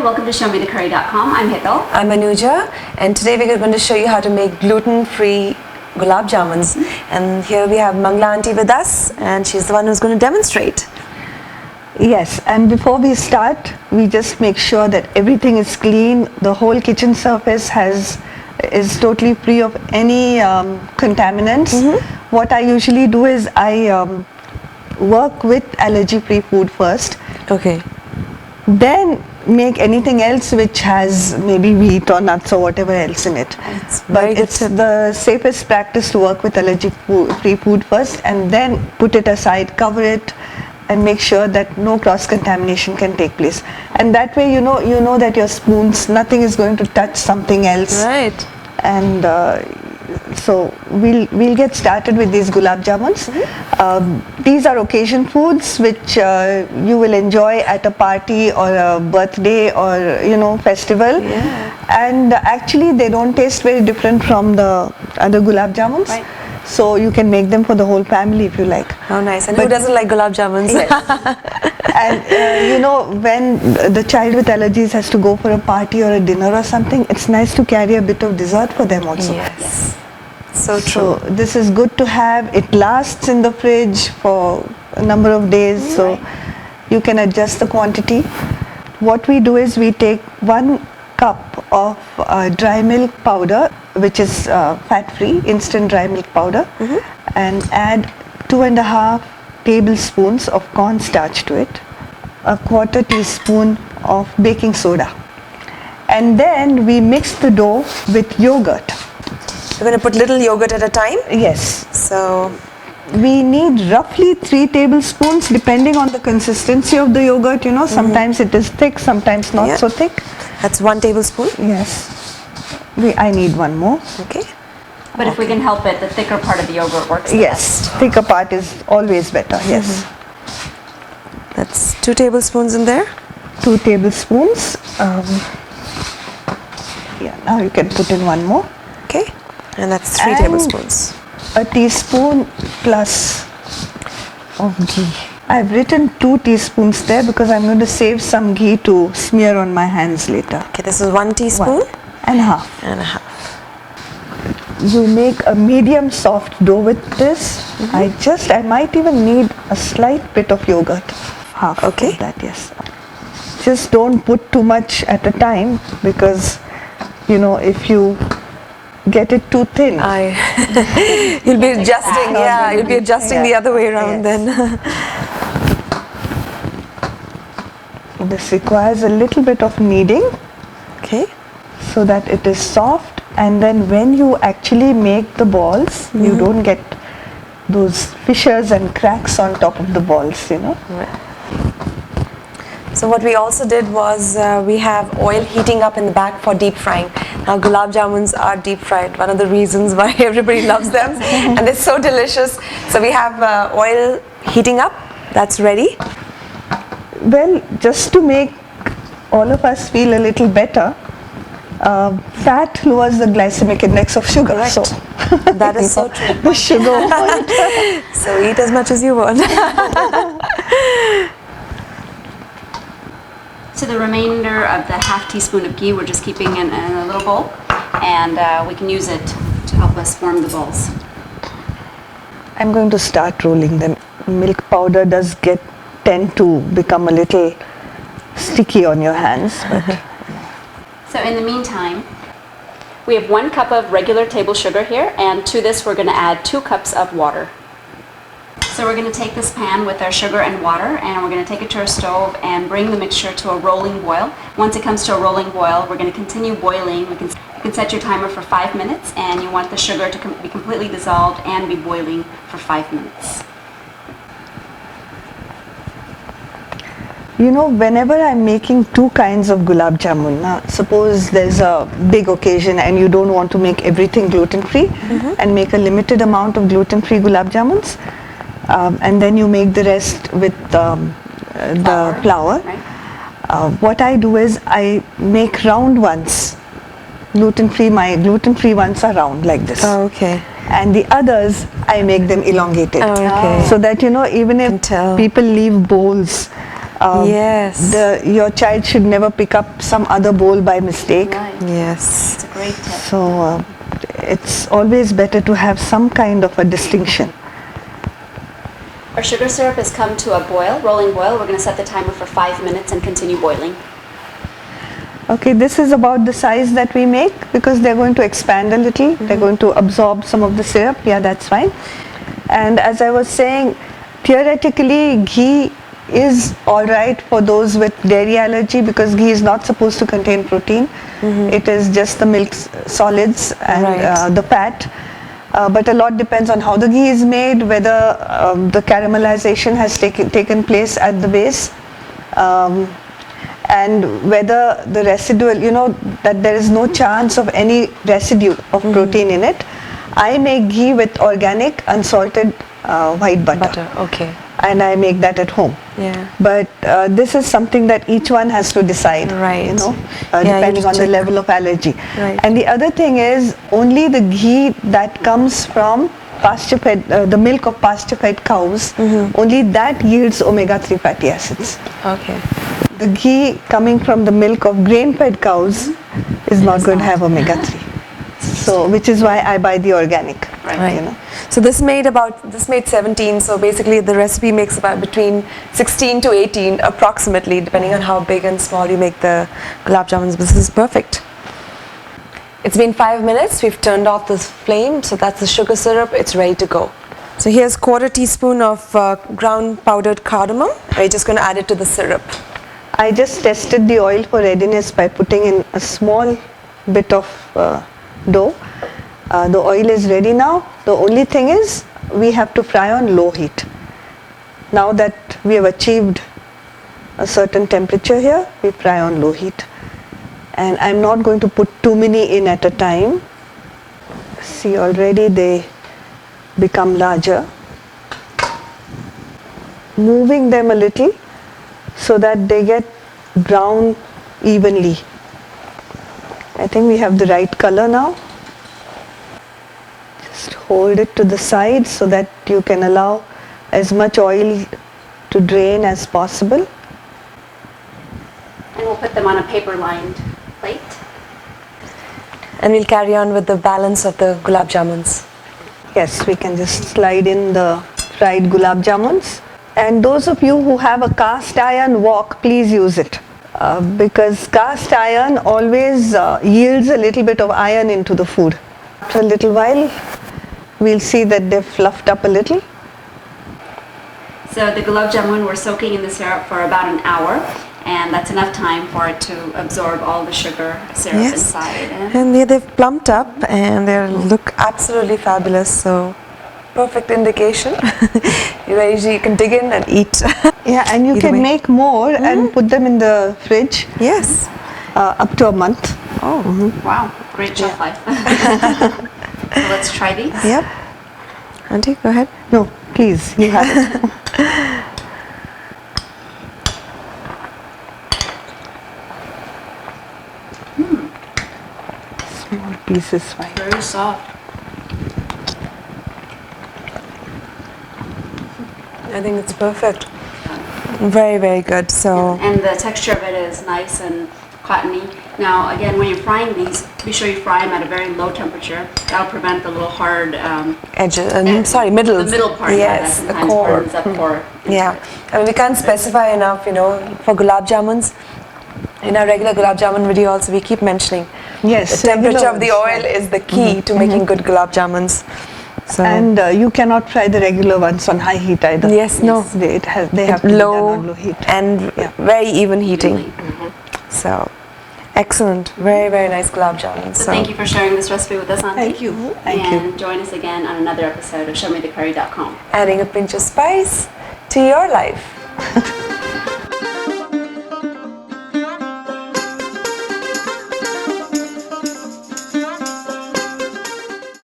welcome to ShowMeTheCurry.com. I'm Hital. I'm Anuja, and today we're going to show you how to make gluten-free Gulab Jamuns. And here we have Mangla auntie with us, and she's the one who's going to demonstrate. Yes, and before we start, we just make sure that everything is clean. The whole kitchen surface is totally free of any contaminants. What I usually do is I work with allergy-free food first. Okay. Then make anything else which has maybe wheat or nuts or whatever else in it. But it's the safest practice to work with allergy-free food first, and then put it aside, cover it, and make sure that no cross-contamination can take place. And that way you know that your spoons, nothing is going to touch something else. Right. And so we'll get started with these Gulab Jamuns. These are occasion foods which you will enjoy at a party or a birthday or festival. Yeah. And actually they don't taste very different from the other Gulab Jamuns. Right. So you can make them for the whole family if you like. How nice. And who doesn't like Gulab Jamuns? Yes. And when the child with allergies has to go for a party or a dinner or something, it's nice to carry a bit of dessert for them also. Yes. So true. So this is good to have. It lasts in the fridge for a number of days, so you can adjust the quantity. What we do is we take 1 cup of dry milk powder, which is fat-free, instant dry milk powder, and add 2.5 tablespoons of cornstarch to it, 1/4 teaspoon of baking soda, and then we mix the dough with yogurt. We're going to put little yogurt at a time? Yes. So we need roughly 3 tablespoons depending on the consistency of the yogurt. Sometimes it is thick, sometimes not so thick. That's 1 tablespoon? Yes. I need 1 more. Okay. But if we can help it, the thicker part of the yogurt works the best. Thicker part is always better. Yes. That's 2 tablespoons in there? 2 tablespoons. Now you can put in 1 more. Okay. And that's 3 tablespoons. A teaspoon plus of ghee. I've written 2 teaspoons there because I'm going to save some ghee to smear on my hands later. Okay, this is 1 teaspoon? 1.5. And a half. You make a medium soft dough with this. I might even need a slight bit of yogurt. Half of that, yes. Just don't put too much at a time because, if you get it too thin, you'll be adjusting. You'll be adjusting the other way around then. This requires a little bit of kneading. Okay. So that it is soft, and then when you actually make the balls, you don't get those fissures and cracks on top of the balls, Right. So what we also did was we have oil heating up in the back for deep frying. Now Gulab Jamuns are deep fried, one of the reasons why everybody loves them, and they're so delicious. So we have oil heating up, that's ready. Well, just to make all of us feel a little better, fat lowers the glycemic index of sugar. Correct. So that is so true. The sugar point. So eat as much as you want. So the remainder of the half teaspoon of ghee we're just keeping in a little bowl, and we can use it to help us form the balls. I'm going to start rolling them. Milk powder does tend to become a little sticky on your hands. But So in the meantime, we have 1 cup of regular table sugar here, and to this we're going to add 2 cups of water. So we're going to take this pan with our sugar and water, and we're going to take it to our stove and bring the mixture to a rolling boil. Once it comes to a rolling boil, we're going to continue boiling. You can set your timer for 5 minutes, and you want the sugar to be completely dissolved and be boiling for 5 minutes. Whenever I'm making 2 kinds of Gulab Jamun, suppose there's a big occasion and you don't want to make everything gluten-free and make a limited amount of gluten-free Gulab Jamuns, and then you make the rest with the flour. Right. What I do is I make round ones. My gluten-free ones are round like this. Oh, okay. And the others, I make them elongated. Oh, okay. So that, even if people leave bowls Yes. Your child should never pick up some other bowl by mistake. Right. Yes. It's a great tip. So it's always better to have some kind of a distinction. Our sugar syrup has come to a boil, rolling boil. We're going to set the timer for 5 minutes and continue boiling. Okay, this is about the size that we make because they're going to expand a little. They're going to absorb some of the syrup. Yeah, that's fine. And as I was saying, theoretically, ghee is alright for those with dairy allergy because ghee is not supposed to contain protein. It is just the milk solids and the fat. But a lot depends on how the ghee is made, whether the caramelization has taken place at the base. And whether the residual, that there is no chance of any residue of protein in it. I make ghee with organic unsalted white butter. Okay. And I make that at home. Yeah. But this is something that each one has to decide, Right. depending on the level of allergy. Right. And the other thing is only the ghee that comes from pasture-fed, the milk of pasture-fed cows, only that yields omega-3 fatty acids. Okay. The ghee coming from the milk of grain-fed cows is not going to have omega-3. So, which is why I buy the organic. Right. So this made 17. So basically, the recipe makes about between 16 to 18, approximately, depending on how big and small you make the gulab jamuns. This is perfect. It's been 5 minutes. We've turned off the flame, so that's the sugar syrup. It's ready to go. So here's 1/4 teaspoon of ground powdered cardamom. We're just going to add it to the syrup. I just tested the oil for readiness by putting in a small bit of dough. The oil is ready now. The only thing is we have to fry on low heat. Now that we have achieved a certain temperature here, we fry on low heat. And I'm not going to put too many in at a time. See, already they become larger. Moving them a little so that they get brown evenly. I think we have the right color now. Just hold it to the side so that you can allow as much oil to drain as possible. And we'll put them on a paper-lined plate. And we'll carry on with the balance of the gulab jamuns. Yes, we can just slide in the fried gulab jamuns. And those of you who have a cast iron wok, please use it. Because cast iron always yields a little bit of iron into the food. After a little while, we'll see that they've fluffed up a little. So the gulab jamun, we're soaking in the syrup for about an hour, and that's enough time for it to absorb all the sugar syrup inside. And they've plumped up and they look absolutely fabulous. So perfect indication. You can dig in and eat. Yeah, and you can make more and put them in the fridge. Yes. Up to a month. Oh. Wow, great shelf life. So let's try these. Yep. Auntie, go ahead. No, please, you have it. Small pieces, fine. Very soft. I think it's perfect. Very, very good. So. And the texture of it is nice and cottony. Now, again, when you're frying these, be sure you fry them at a very low temperature. That'll prevent the little hard Edges. Middle. The middle part. Yes, that the sometimes core. burns up core. Yeah, I mean we can't specify enough, for gulab jamuns. In our regular gulab jamun video also we keep mentioning Yes, the temperature regular of the ones. oil is the key to making good gulab jamuns. So And you cannot fry the regular ones on high heat either. Yes, no. They have to be done low on low heat. and very even heating. So excellent, very, very nice gulab jamuns. So thank you for sharing this recipe with us, Auntie. Thank you. Thank you. And join us again on another episode of ShowMeTheCurry.com. Adding a pinch of spice to your life.